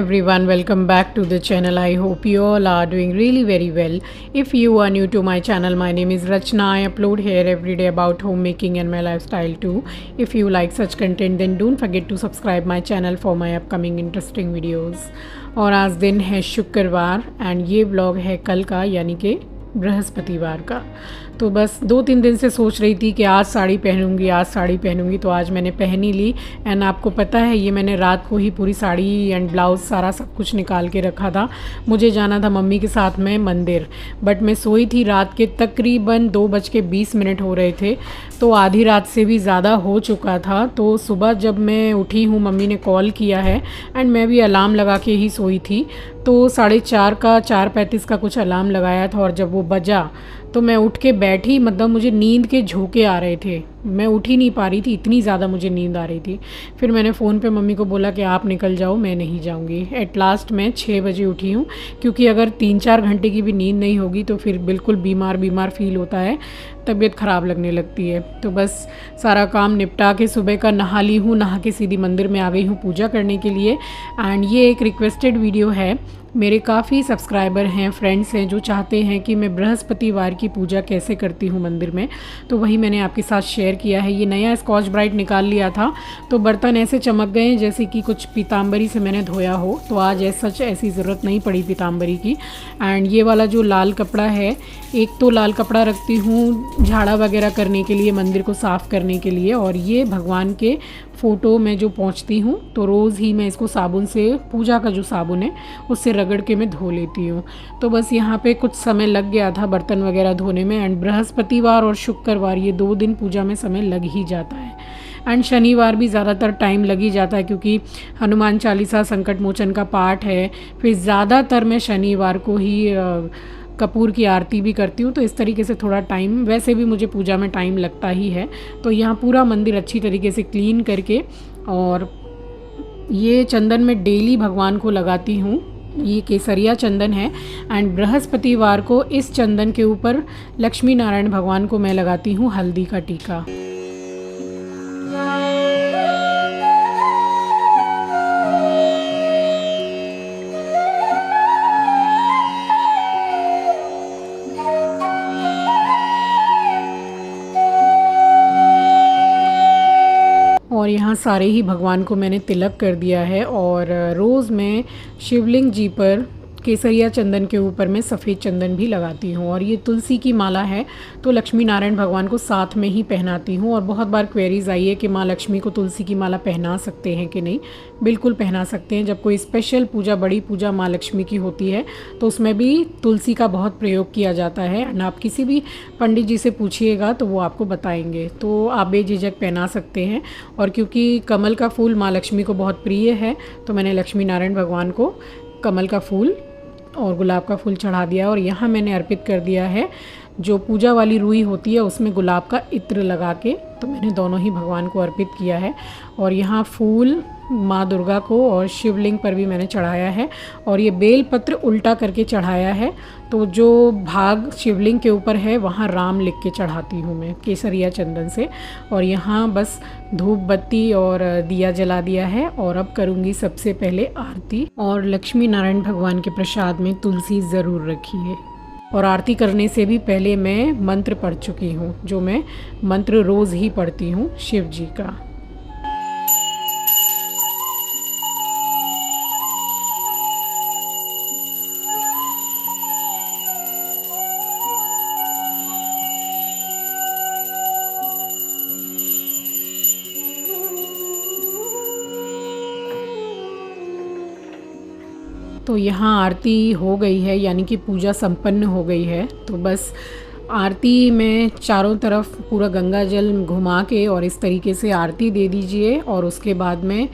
everyone, welcome back to the channel. I hope you all are doing really very well. If you are new to my channel, my name is Rachna. I upload here every day about homemaking and my lifestyle too. If you like such content, then don't forget to subscribe my channel for my upcoming interesting videos. और आज दिन है शुक्रवार and ये vlog है कल का यानी कि बृहस्पतिवार का। तो बस 2-3 दिन से सोच रही थी कि आज साड़ी पहनूंगी तो आज मैंने पहन ही ली। एंड आपको पता है ये मैंने रात को ही पूरी साड़ी एंड ब्लाउज़ सारा सब कुछ निकाल के रखा था। मुझे जाना था मम्मी के साथ में मंदिर, बट मैं सोई थी रात के तकरीबन 2:20 हो रहे थे, तो आधी रात से भी ज़्यादा हो चुका था। तो सुबह जब मैं उठी हूँ मम्मी ने कॉल किया है एंड मैं भी अलार्म लगा के ही सोई थी, तो 4:35 का कुछ अलार्म लगाया था और जब वो बजा तो मैं उठ के बैठी, मतलब मुझे नींद के झोंके आ रहे थे, मैं उठ ही नहीं पा रही थी, इतनी ज़्यादा मुझे नींद आ रही थी। फिर मैंने फ़ोन पे मम्मी को बोला कि आप निकल जाओ, मैं नहीं जाऊंगी। एट लास्ट मैं 6 बजे उठी हूँ, क्योंकि अगर 3-4 घंटे की भी नींद नहीं होगी तो फिर बिल्कुल बीमार फील होता है, तबीयत ख़राब लगने लगती है। तो बस सारा काम निपटा के सुबह का नहा ली हूँ, नहा के सीधी मंदिर में आ गई हूँ पूजा करने के लिए। एंड ये एक रिक्वेस्टेड वीडियो है, मेरे काफ़ी सब्सक्राइबर हैं, फ्रेंड्स हैं जो चाहते हैं कि मैं बृहस्पतिवार की पूजा कैसे करती हूँ मंदिर में, तो वही मैंने आपके साथ शेयर किया है। ये नया स्कॉच ब्राइट निकाल लिया था तो बर्तन ऐसे चमक गए हैं जैसे कि कुछ पीताम्बरी से मैंने धोया हो, तो आज ऐसी ज़रूरत नहीं पड़ी पीताम्बरी की। एंड ये वाला जो लाल कपड़ा है, एक तो लाल कपड़ा रखती हूँ झाड़ा वगैरह करने के लिए, मंदिर को साफ़ करने के लिए, और ये भगवान के फ़ोटो में जो पोंछती हूँ तो रोज़ ही मैं इसको साबुन से, पूजा का जो साबुन है उससे रगड़ के मैं धो लेती हूँ। तो बस यहाँ पे कुछ समय लग गया था बर्तन वगैरह धोने में। एंड बृहस्पतिवार और शुक्रवार ये 2 दिन पूजा में समय लग ही जाता है। एंड शनिवार भी ज़्यादातर टाइम लग ही जाता है, क्योंकि हनुमान चालीसा, संकट मोचन का पाठ है। फिर ज़्यादातर मैं शनिवार को ही कपूर की आरती भी करती हूँ, तो इस तरीके से थोड़ा टाइम, वैसे भी मुझे पूजा में टाइम लगता ही है। तो यहाँ पूरा मंदिर अच्छी तरीके से क्लीन करके, और ये चंदन मैं डेली भगवान को लगाती हूँ, ये केसरिया चंदन है। एंड बृहस्पतिवार को इस चंदन के ऊपर लक्ष्मी नारायण भगवान को मैं लगाती हूँ हल्दी का टीका। और यहाँ सारे ही भगवान को मैंने तिलक कर दिया है। और रोज़ मैं शिवलिंग जी पर केसरिया चंदन के ऊपर मैं सफ़ेद चंदन भी लगाती हूँ। और ये तुलसी की माला है, तो लक्ष्मी नारायण भगवान को साथ में ही पहनाती हूँ। और बहुत बार क्वेरीज आई है कि माँ लक्ष्मी को तुलसी की माला पहना सकते हैं कि नहीं। बिल्कुल पहना सकते हैं। जब कोई स्पेशल पूजा, बड़ी पूजा माँ लक्ष्मी की होती है तो उसमें भी तुलसी का बहुत प्रयोग किया जाता है। एंड आप किसी भी पंडित जी से पूछिएगा तो वो आपको बताएंगे, तो आप बेझिझक पहना सकते हैं। और क्योंकि कमल का फूल माँ लक्ष्मी को बहुत प्रिय है, तो मैंने लक्ष्मी नारायण भगवान को कमल का फूल और गुलाब का फूल चढ़ा दिया। और यहाँ मैंने अर्पित कर दिया है जो पूजा वाली रुई होती है, उसमें गुलाब का इत्र लगा के, तो मैंने दोनों ही भगवान को अर्पित किया है। और यहाँ फूल माँ दुर्गा को और शिवलिंग पर भी मैंने चढ़ाया है। और ये बेलपत्र उल्टा करके चढ़ाया है, तो जो भाग शिवलिंग के ऊपर है वहाँ राम लिख के चढ़ाती हूँ मैं केसरिया चंदन से। और यहाँ बस धूप बत्ती और दिया जला दिया है। और अब करूँगी सबसे पहले आरती। और लक्ष्मी नारायण भगवान के प्रसाद में तुलसी ज़रूर रखिए। और आरती करने से भी पहले मैं मंत्र पढ़ चुकी हूँ, जो मैं मंत्र रोज़ ही पढ़ती हूँ शिव जी का। तो यहाँ आरती हो गई है, यानी कि पूजा संपन्न हो गई है। तो बस आरती में चारों तरफ पूरा गंगा जल घुमा के और इस तरीके से आरती दे दीजिए। और उसके बाद में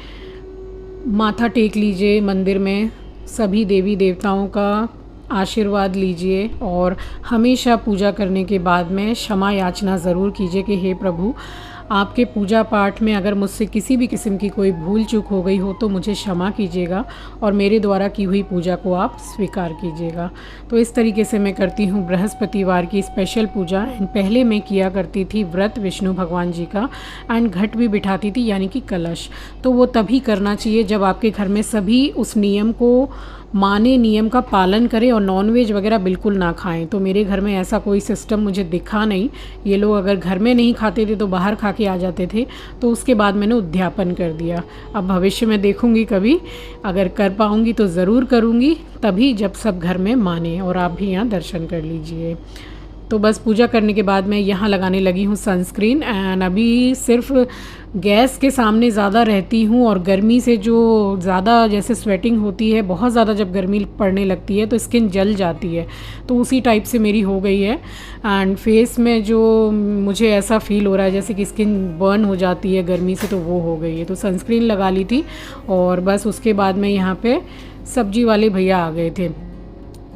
माथा टेक लीजिए, मंदिर में सभी देवी देवताओं का आशीर्वाद लीजिए। और हमेशा पूजा करने के बाद में क्षमा याचना ज़रूर कीजिए कि हे प्रभु, आपके पूजा पाठ में अगर मुझसे किसी भी किस्म की कोई भूल चूक हो गई हो तो मुझे क्षमा कीजिएगा और मेरे द्वारा की हुई पूजा को आप स्वीकार कीजिएगा। तो इस तरीके से मैं करती हूँ बृहस्पतिवार की स्पेशल पूजा। एंड पहले मैं किया करती थी व्रत विष्णु भगवान जी का, एंड घट भी बिठाती थी यानी कि कलश। तो वो तभी करना चाहिए जब आपके घर में सभी उस नियम को माने, नियम का पालन करें और नॉनवेज वगैरह बिल्कुल ना खाएं। तो मेरे घर में ऐसा कोई सिस्टम मुझे दिखा नहीं। ये लोग अगर घर में नहीं खाते थे तो बाहर खा के आ जाते थे। तो उसके बाद मैंने उद्यापन कर दिया। अब भविष्य में देखूंगी कभी अगर कर पाऊंगी तो ज़रूर करूंगी, तभी जब सब घर में माने। और आप भी यहाँ दर्शन कर लीजिए। तो बस पूजा करने के बाद मैं यहाँ लगाने लगी हूँ सनस्क्रीन। एंड अभी सिर्फ गैस के सामने ज़्यादा रहती हूँ और गर्मी से जो ज़्यादा जैसे स्वेटिंग होती है, बहुत ज़्यादा जब गर्मी पड़ने लगती है तो स्किन जल जाती है। तो उसी टाइप से मेरी हो गई है। एंड फेस में जो मुझे ऐसा फील हो रहा है जैसे कि स्किन बर्न हो जाती है गर्मी से, तो वो हो गई है। तो सनस्क्रीन लगा ली थी और बस उसके बाद में यहाँ पे सब्जी वाले भैया आ गए थे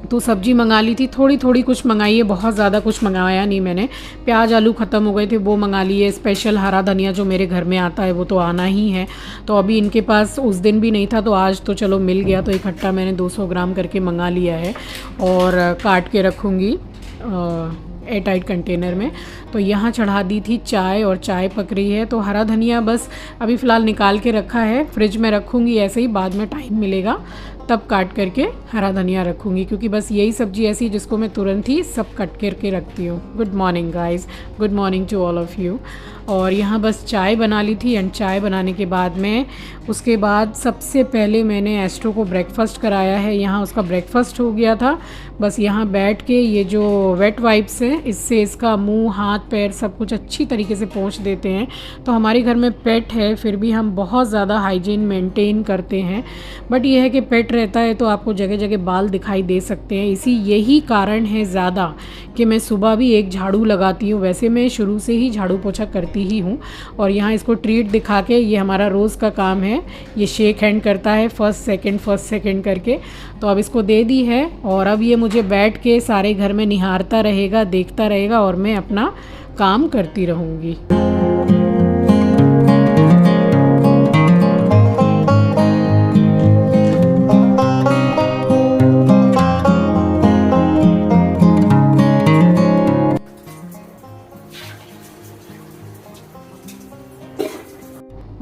तो सब्जी मंगा ली थी। थोड़ी थोड़ी कुछ मंगाई है, बहुत ज़्यादा कुछ मंगाया नहीं मैंने। प्याज आलू ख़त्म हो गए थे, वो मंगा लिए। स्पेशल हरा धनिया जो मेरे घर में आता है वो तो आना ही है। तो अभी इनके पास उस दिन भी नहीं था तो आज तो चलो मिल गया, तो इकट्ठा मैंने 200 ग्राम करके मंगा लिया है और काट के रखूँगी एयर टाइट कंटेनर में। तो यहाँ चढ़ा दी थी चाय और चाय पक रही है। तो हरा धनिया बस अभी फ़िलहाल निकाल के रखा है, फ्रिज में रखूँगी ऐसे ही, बाद में टाइम मिलेगा तब काट करके हरा धनिया रखूँगी, क्योंकि बस यही सब्ज़ी ऐसी है जिसको मैं तुरंत ही सब कट करके रखती हूँ। Good morning guys, good morning to all of you. और यहाँ बस चाय बना ली थी। एंड चाय बनाने के बाद में उसके बाद सबसे पहले मैंने एस्ट्रो को ब्रेकफास्ट कराया है। यहाँ उसका ब्रेकफास्ट हो गया था। बस यहाँ बैठ के ये जो वेट वाइप्स हैं इससे इसका मुंह हाथ पैर सब कुछ अच्छी तरीके से पोंछ देते हैं। तो हमारे घर में पेट है फिर भी हम बहुत ज़्यादा हाइजीन मेंटेन करते हैं। बट ये है कि पेट रहता है तो आपको जगह जगह बाल दिखाई दे सकते हैं। यही कारण है ज़्यादा कि मैं सुबह भी एक झाड़ू लगाती हूँ। वैसे मैं शुरू से ही झाड़ू पोछा करती ही हूँ। और यहाँ इसको ट्रीट दिखा के, ये हमारा रोज़ का काम है, ये शेक हैंड करता है फर्स्ट सेकंड करके। तो अब इसको दे दी है और अब ये मुझे बैठ के सारे घर में निहारता रहेगा, देखता रहेगा और मैं अपना काम करती रहूँगी।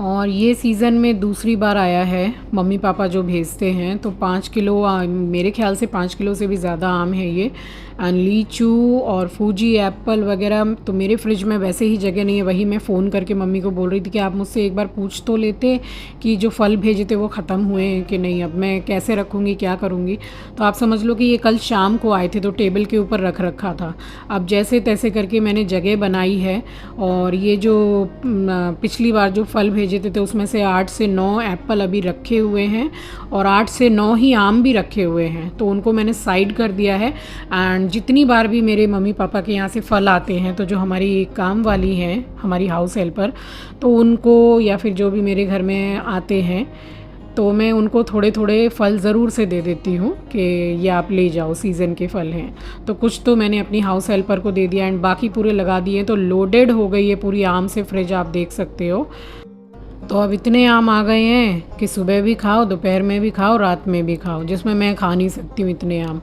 और ये सीज़न में दूसरी बार आया है, मम्मी पापा जो भेजते हैं। तो 5 किलो मेरे ख्याल से 5 किलो से भी ज़्यादा आम है ये। एंड लीचू और फूजी एप्पल वगैरह तो मेरे फ्रिज में वैसे ही जगह नहीं है। वही मैं फ़ोन करके मम्मी को बोल रही थी कि आप मुझसे एक बार पूछ तो लेते कि जो फल भेजे थे वो ख़त्म हुए हैं कि नहीं, अब मैं कैसे रखूँगी, क्या करूँगी। तो आप समझ लो कि ये कल शाम को आए थे तो टेबल के ऊपर रख रखा था। अब जैसे तैसे करके मैंने जगह बनाई है। और ये जो पिछली बार जो फल भेजे थे तो उसमें से 8 से 9 एप्पल अभी रखे हुए हैं और 8 से 9 ही आम भी रखे हुए हैं। तो उनको मैंने साइड कर दिया है। एंड जितनी बार भी मेरे मम्मी पापा के यहाँ से फल आते हैं तो जो हमारी काम वाली हैं, हमारी हाउस हेल्पर, तो उनको या फिर जो भी मेरे घर में आते हैं तो मैं उनको थोड़े थोड़े फल ज़रूर से दे देती हूँ कि ये आप ले जाओ, सीज़न के फल हैं। तो कुछ तो मैंने अपनी हाउस हेल्पर को दे दिया एंड बाकी पूरे लगा दिए। तो लोडेड हो गई है पूरी आम से फ्रिज, आप देख सकते हो। तो अब इतने आम आ गए हैं कि सुबह भी खाओ, दोपहर में भी खाओ, रात में भी खाओ, जिसमें मैं खा नहीं सकती हूँ इतने आम।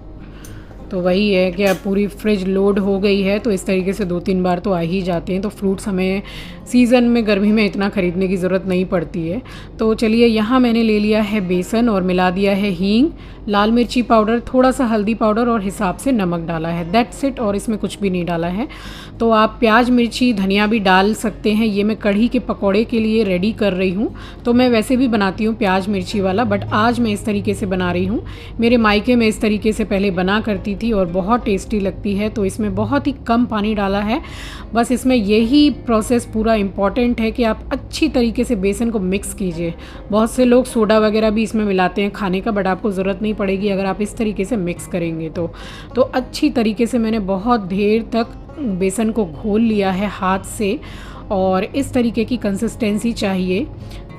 तो वही है कि अब पूरी फ्रिज लोड हो गई है। तो इस तरीके से 2-3 बार तो आ ही जाते हैं। तो फ्रूट्स हमें सीज़न में गर्मी में इतना ख़रीदने की ज़रूरत नहीं पड़ती है। तो चलिए, यहाँ मैंने ले लिया है बेसन और मिला दिया है हींग, लाल मिर्ची पाउडर, थोड़ा सा हल्दी पाउडर और हिसाब से नमक डाला है। दैट्स इट, और इसमें कुछ भी नहीं डाला है। तो आप प्याज मिर्ची धनिया भी डाल सकते हैं। ये मैं कढ़ी के पकौड़े के लिए रेडी कर रही हूँ। तो मैं वैसे भी बनाती हूँ प्याज मिर्ची वाला, बट आज मैं इस तरीके से बना रही हूँ। मेरे मायके में इस तरीके से पहले बना करती थी और बहुत टेस्टी लगती है। तो इसमें बहुत ही कम पानी डाला है। बस इसमें यही प्रोसेस पूरा इम्पॉर्टेंट है कि आप अच्छी तरीके से बेसन को मिक्स कीजिए। बहुत से लोग सोडा वगैरह भी इसमें मिलाते हैं खाने का, बट आपको ज़रूरत नहीं पड़ेगी अगर आप इस तरीके से मिक्स करेंगे तो अच्छी तरीके से मैंने बहुत देर तक बेसन को घोल लिया है हाथ से। और इस तरीके की कंसिस्टेंसी चाहिए।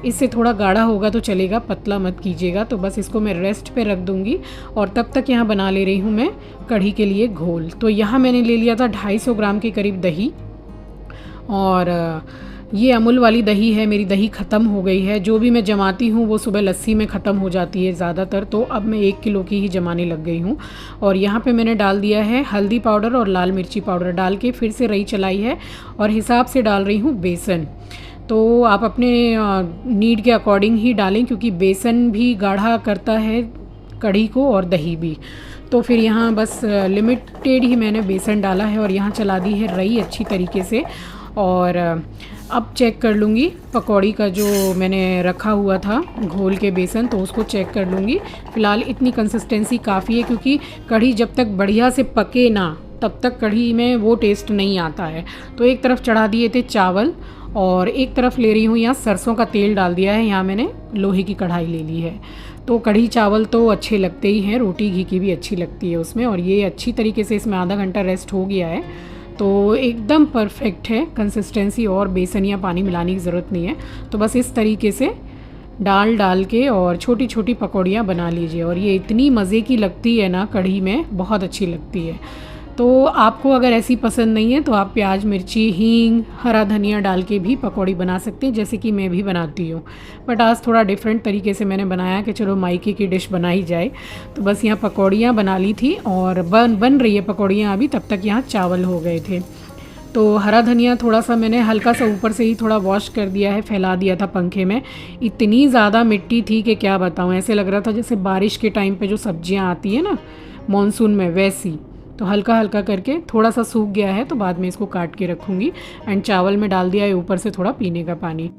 इससे थोड़ा गाढ़ा होगा तो चलेगा, पतला मत कीजिएगा। तो बस इसको मैं रेस्ट पे रख दूंगी और तब तक यहाँ बना ले रही हूँ मैं कढ़ी के लिए घोल। तो यहाँ मैंने ले लिया था 250 ग्राम के करीब दही और ये अमूल वाली दही है, मेरी दही ख़त्म हो गई है। जो भी मैं जमाती हूँ वो सुबह लस्सी में ख़त्म हो जाती है ज़्यादातर, तो अब मैं 1 किलो की ही जमाने लग गई हूँ। और यहाँ पे मैंने डाल दिया है हल्दी पाउडर और लाल मिर्ची पाउडर, डाल के फिर से रही चलाई है और हिसाब से डाल रही हूँ बेसन। तो आप अपने नीड के अकॉर्डिंग ही डालें, क्योंकि बेसन भी गाढ़ा करता है कढ़ी को और दही भी। तो फिर यहाँ बस लिमिटेड ही मैंने बेसन डाला है और यहाँ चला दी है रई अच्छी तरीके से। और अब चेक कर लूँगी पकौड़ी का जो मैंने रखा हुआ था घोल के बेसन, तो उसको चेक कर लूँगी। फ़िलहाल इतनी कंसिस्टेंसी काफ़ी है, क्योंकि कढ़ी जब तक बढ़िया से पके ना तब तक कढ़ी में वो टेस्ट नहीं आता है। तो एक तरफ चढ़ा दिए थे चावल और एक तरफ ले रही हूँ यहाँ सरसों का तेल डाल दिया है। यहाँ मैंने लोहे की कढ़ाई ले ली है। तो कढ़ी चावल तो अच्छे लगते ही हैं, रोटी घी की भी अच्छी लगती है उसमें। और ये अच्छी तरीके से इसमें आधा घंटा रेस्ट हो गया है, तो एकदम परफेक्ट है कंसिस्टेंसी, और बेसन या पानी मिलाने की ज़रूरत नहीं है। तो बस इस तरीके से डाल के और छोटी छोटी पकौड़ियाँ बना लीजिए। और ये इतनी मज़े की लगती है ना कढ़ी में, बहुत अच्छी लगती है। तो आपको अगर ऐसी पसंद नहीं है तो आप प्याज मिर्ची हींग हरा धनिया डाल के भी पकौड़ी बना सकते हैं, जैसे कि मैं भी बनाती हूँ। बट आज थोड़ा डिफरेंट तरीके से मैंने बनाया कि चलो मायके की डिश बनाई जाए। तो बस यहाँ पकौड़ियाँ बना ली थी और बन रही है पकौड़ियाँ अभी, तब तक यहाँ चावल हो गए थे। तो हरा धनिया थोड़ा सा मैंने हल्का सा ऊपर से ही थोड़ा वॉश कर दिया है, फैला दिया था पंखे में। इतनी ज़्यादा मिट्टी थी कि क्या बताऊँ, ऐसे लग रहा था जैसे बारिश के टाइम पे जो सब्जियाँ आती है ना मॉनसून में, वैसी। तो हल्का हल्का करके थोड़ा सा सूख गया है, तो बाद में इसको काट के रखूँगी। एंड चावल में डाल दिया है ऊपर से थोड़ा पीने का पानी।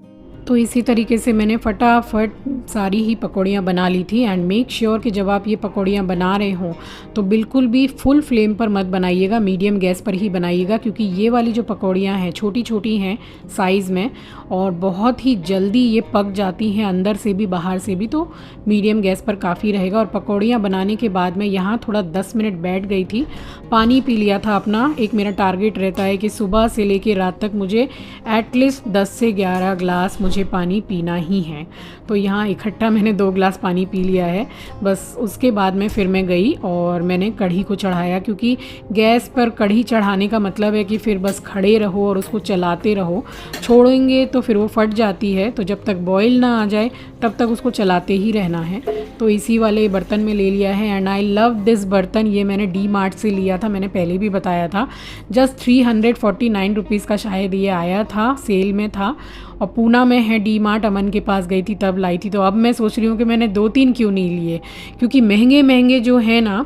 तो इसी तरीके से मैंने फटाफट सारी ही पकौड़ियाँ बना ली थी। एंड मेक श्योर कि जब आप ये पकौड़ियाँ बना रहे हों तो बिल्कुल भी फुल फ्लेम पर मत बनाइएगा, मीडियम गैस पर ही बनाइएगा, क्योंकि ये वाली जो पकौड़ियाँ हैं छोटी छोटी हैं साइज़ में और बहुत ही जल्दी ये पक जाती हैं अंदर से भी बाहर से भी। तो मीडियम गैस पर काफ़ी रहेगा। और पकौड़ियाँ बनाने के बाद में यहाँ थोड़ा 10 मिनट बैठ गई थी, पानी पी लिया था अपना। एक मेरा टारगेट रहता है कि सुबह से लेकर रात तक मुझे एटलीस्ट 10 से 11 ग्लास मुझे पानी पीना ही है। तो यहाँ इकट्ठा मैंने 2 ग्लास पानी पी लिया है। बस उसके बाद में फिर मैं गई और मैंने कढ़ी को चढ़ाया, क्योंकि गैस पर कढ़ी चढ़ाने का मतलब है कि फिर बस खड़े रहो और उसको चलाते रहो, छोड़ेंगे तो फिर वो फट जाती है। तो जब तक बॉईल ना आ जाए तब तक उसको चलाते ही रहना है। तो इसी वाले बर्तन में ले लिया है। एंड आई लव दिस बर्तन। ये मैंने डी मार्ट से लिया था, मैंने पहले भी बताया था। जस्ट 349 रुपीज़ का शायद ये आया था, सेल में था। और पूना में है डी मार्ट, अमन के पास गई थी तब लाई थी। तो अब मैं सोच रही हूँ कि मैंने 2-3 क्यों नहीं लिए, क्योंकि महंगे महंगे जो है ना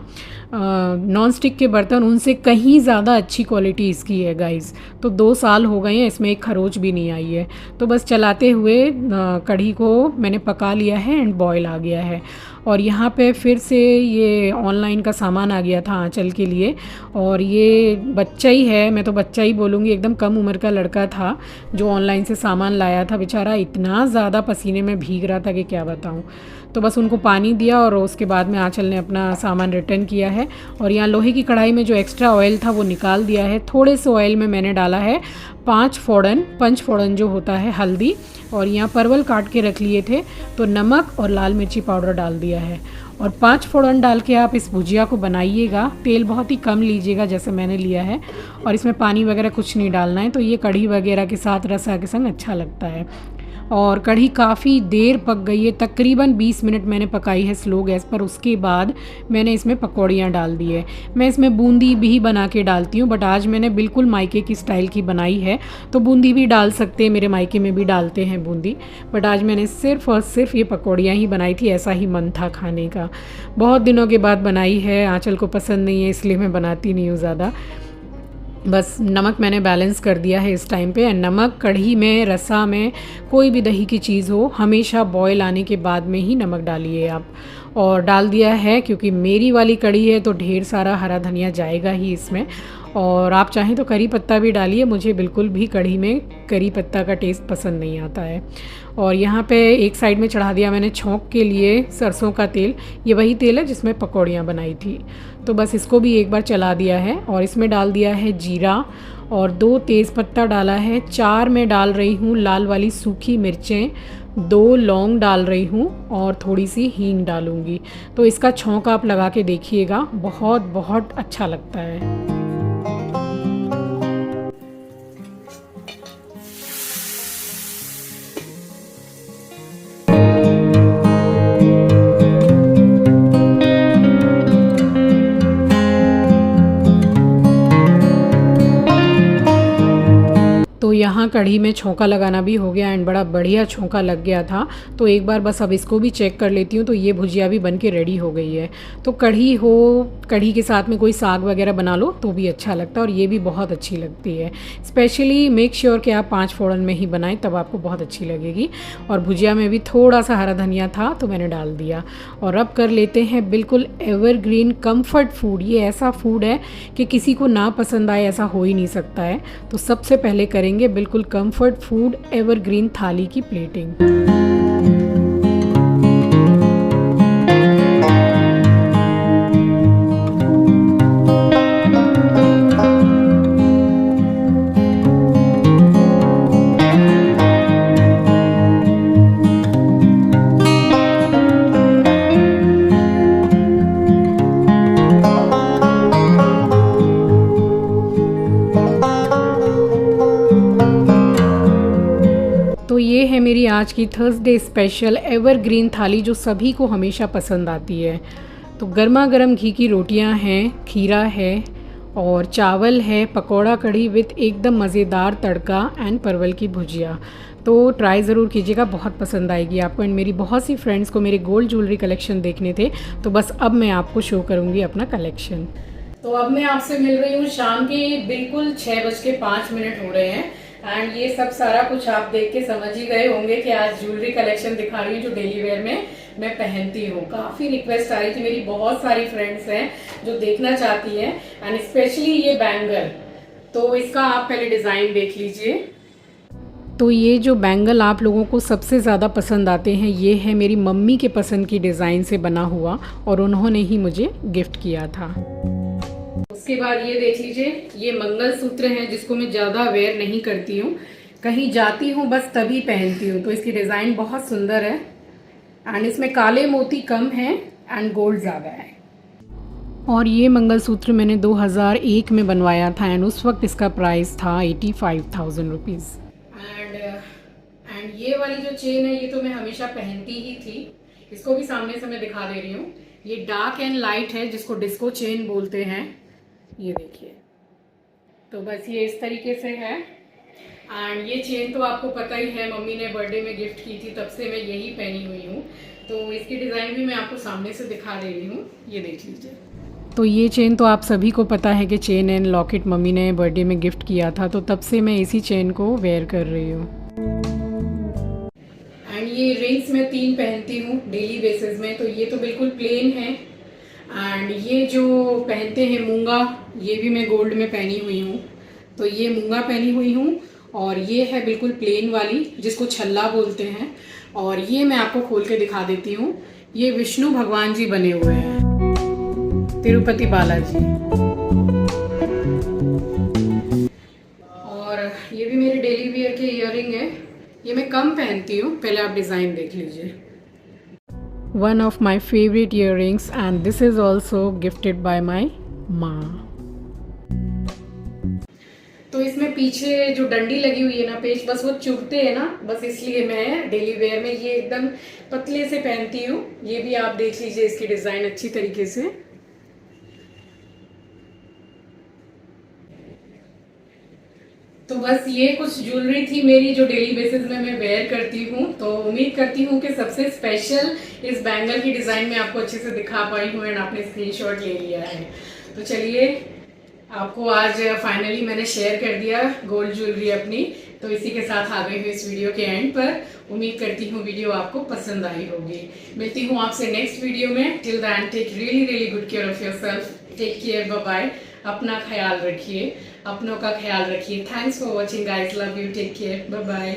नॉन स्टिक के बर्तन, उनसे कहीं ज़्यादा अच्छी क्वालिटी इसकी है गाइज़। तो 2 साल हो गए हैं, इसमें एक खरोच भी नहीं आई है। तो बस चलाते हुए कढ़ी को मैंने पका लिया है एंड बॉयल आ गया है। और यहाँ पे फिर से ये ऑनलाइन का सामान आ गया था आंचल के लिए। और ये बच्चा ही है, मैं तो बच्चा ही बोलूँगी, एकदम कम उम्र का लड़का था जो ऑनलाइन से सामान लाया था। बेचारा इतना ज़्यादा पसीने में भीग रहा था कि क्या बताऊँ। तो बस उनको पानी दिया और उसके बाद में आंचल ने अपना सामान रिटर्न किया है। और यहाँ लोहे की कढ़ाई में जो एक्स्ट्रा ऑयल था वो निकाल दिया है। थोड़े से ऑयल में मैंने डाला है 5 फोड़न जो होता है हल्दी, और यहाँ परवल काट के रख लिए थे, तो नमक और लाल मिर्ची पाउडर डाल दिया है। और 5 फोड़न डाल के आप इस भुजिया को बनाइएगा। तेल बहुत ही कम लीजिएगा जैसे मैंने लिया है, और इसमें पानी वगैरह कुछ नहीं डालना है। तो ये कढ़ी वगैरह के साथ रसा के संग अच्छा लगता है। और कढ़ी काफ़ी देर पक गई है, तकरीबन 20 मिनट मैंने पकाई है स्लो गैस पर। उसके बाद मैंने इसमें पकौड़ियाँ डाल दी है। मैं इसमें बूंदी भी बना के डालती हूँ, बट आज मैंने बिल्कुल मायके की स्टाइल की बनाई है। तो बूंदी भी डाल सकते हैं, मेरे मायके में भी डालते हैं बूंदी, बट आज मैंने सिर्फ और सिर्फ ये पकौड़ियाँ ही बनाई थी। ऐसा ही मन था खाने का, बहुत दिनों के बाद बनाई है। आंचल को पसंद नहीं है इसलिए मैं बनाती नहीं हूँ ज़्यादा। बस नमक मैंने बैलेंस कर दिया है इस टाइम पे। नमक कढ़ी में, रसा में, कोई भी दही की चीज़ हो, हमेशा बॉयल आने के बाद में ही नमक डालिए आप। और डाल दिया है, क्योंकि मेरी वाली कढ़ी है तो ढेर सारा हरा धनिया जाएगा ही इसमें। और आप चाहें तो करी पत्ता भी डालिए, मुझे बिल्कुल भी कढ़ी में करी पत्ता का टेस्ट पसंद नहीं आता है। और यहाँ पे एक साइड में चढ़ा दिया मैंने छौंक के लिए सरसों का तेल। ये वही तेल है जिसमें पकौड़ियाँ बनाई थी। तो बस इसको भी एक बार चला दिया है और इसमें डाल दिया है जीरा और 2 तेज़पत्ता डाला है। 4 मैं डाल रही हूँ लाल वाली सूखी मिर्चें, 2 लौंग डाल रही हूँ और थोड़ी सी हींग डालूँगी। तो इसका छौंक आप लगा के देखिएगा, बहुत बहुत अच्छा लगता है। कढ़ी में छोंका लगाना भी हो गया एंड बड़ा बढ़िया छोंका लग गया था। तो एक बार बस अब इसको भी चेक कर लेती हूँ। तो ये भुजिया भी बन के रेडी हो गई है। तो कढ़ी के साथ में कोई साग वगैरह बना लो तो भी अच्छा लगता है, और ये भी बहुत अच्छी लगती है। स्पेशली मेक श्योर कि आप 5 फोड़न में ही बनाएं, तब आपको बहुत अच्छी लगेगी। और भुजिया में भी थोड़ा सा हरा धनिया था तो मैंने डाल दिया। और अब कर लेते हैं बिल्कुल एवरग्रीन कंफर्ट फूड। ये ऐसा फूड है कि किसी को ना पसंद आए ऐसा हो ही नहीं सकता है। तो सबसे पहले करेंगे बिल्कुल कंफर्ट फूड एवरग्रीन थाली की प्लेटिंग। तो ये है मेरी आज की थर्सडे स्पेशल एवरग्रीन थाली, जो सभी को हमेशा पसंद आती है। तो गर्मा गर्म घी की रोटियां हैं, खीरा है और चावल है, पकौड़ा कढ़ी विथ एकदम मज़ेदार तड़का एंड परवल की भुजिया। तो ट्राई ज़रूर कीजिएगा, बहुत पसंद आएगी आपको। एंड मेरी बहुत सी फ्रेंड्स को मेरे गोल्ड ज्वेलरी कलेक्शन देखने थे, तो बस अब मैं आपको शो करूँगी अपना कलेक्शन। तो अब मैं आपसे मिल रही हूँ शाम के बिल्कुल 6:05 हो रहे हैं। एंड ये सब सारा कुछ आप देख के समझ ही गए होंगे कि आज ज्वेलरी कलेक्शन दिखा रही हूँ जो डेली वेयर में मैं पहनती हूँ। काफी रिक्वेस्ट आ रही थी, मेरी बहुत सारी फ्रेंड्स हैं जो देखना चाहती हैं, एंड स्पेशली ये बैंगल। तो इसका आप पहले डिजाइन देख लीजिए। तो ये जो बैंगल आप लोगों को सबसे ज़्यादा पसंद आते हैं, ये है मेरी मम्मी के पसंद की डिज़ाइन से बना हुआ, और उन्होंने ही मुझे गिफ्ट किया था। उसके बाद ये देख लीजिए, ये मंगलसूत्र है जिसको मैं ज़्यादा वेयर नहीं करती हूँ, कहीं जाती हूँ बस तभी पहनती हूँ। तो इसकी डिज़ाइन बहुत सुंदर है एंड इसमें काले मोती कम हैं एंड गोल्ड ज़्यादा है। और ये मंगलसूत्र मैंने 2001 में बनवाया था एंड उस वक्त इसका प्राइस था 85,000 रुपीज़। एंड ये वाली जो चेन है ये तो मैं हमेशा पहनती ही थी। इसको भी सामने से मैं दिखा दे रही हूँ। ये डार्क एंड लाइट है जिसको डिस्को चेन बोलते हैं। ये देखिए, तो बस ये इस तरीके से है। एंड ये चेन तो आपको पता ही है, मम्मी ने बर्थडे में गिफ्ट की थी, तब से मैं यही पहनी हुई हूँ। तो इसकी डिज़ाइन भी मैं आपको सामने से दिखा दे रही हूँ, ये देख लीजिए। तो ये चेन तो आप सभी को पता है कि चेन एंड लॉकेट मम्मी ने बर्थडे में गिफ्ट किया था, तो तब से मैं इसी चेन को वेयर कर रही हूँ। एंड ये रिंग्स मैं 3 पहनती हूँ डेली बेसिस में। तो ये तो बिल्कुल प्लेन है। एंड ये जो पहनते हैं मूंगा, ये भी मैं गोल्ड में पहनी हुई हूँ। तो ये मूंगा पहनी हुई हूँ, और ये है बिल्कुल प्लेन वाली जिसको छल्ला बोलते हैं। और ये मैं आपको खोल के दिखा देती हूँ। ये विष्णु भगवान जी बने हुए हैं, तिरुपति बालाजी। और ये भी मेरे डेली वेयर के इयररिंग है। ये मैं कम पहनती हूँ, पहले आप डिज़ाइन देख लीजिए। One of my favorite earrings, and this is also gifted by my माँ। तो इसमें पीछे जो डंडी लगी हुई है ना, पेच, बस वो चुभते हैं ना, बस इसलिए मैं डेली वेयर में ये एकदम पतले से पहनती हूँ। ये भी आप देख लीजिए इसकी डिजाइन अच्छी तरीके से। तो बस ये कुछ ज्वेलरी थी मेरी जो डेली बेसिस में मैं वेयर करती हूँ। तो उम्मीद करती हूँ कि सबसे स्पेशल इस बैंगल की डिज़ाइन में आपको अच्छे से दिखा पाई हूँ एंड आपने स्क्रीनशॉट ले लिया है। तो चलिए, आपको आज फाइनली मैंने शेयर कर दिया गोल्ड ज्वेलरी अपनी। तो इसी के साथ आ गई हूँ इस वीडियो के एंड पर। उम्मीद करती हूँ वीडियो आपको पसंद आई होगी। मिलती हूँ आपसे नेक्स्ट वीडियो में। Till then take really good care of yourself. Take care, bye bye. अपना ख्याल रखिए, अपनों का ख्याल रखिए। Thanks for watching guys, love you, take care, bye bye.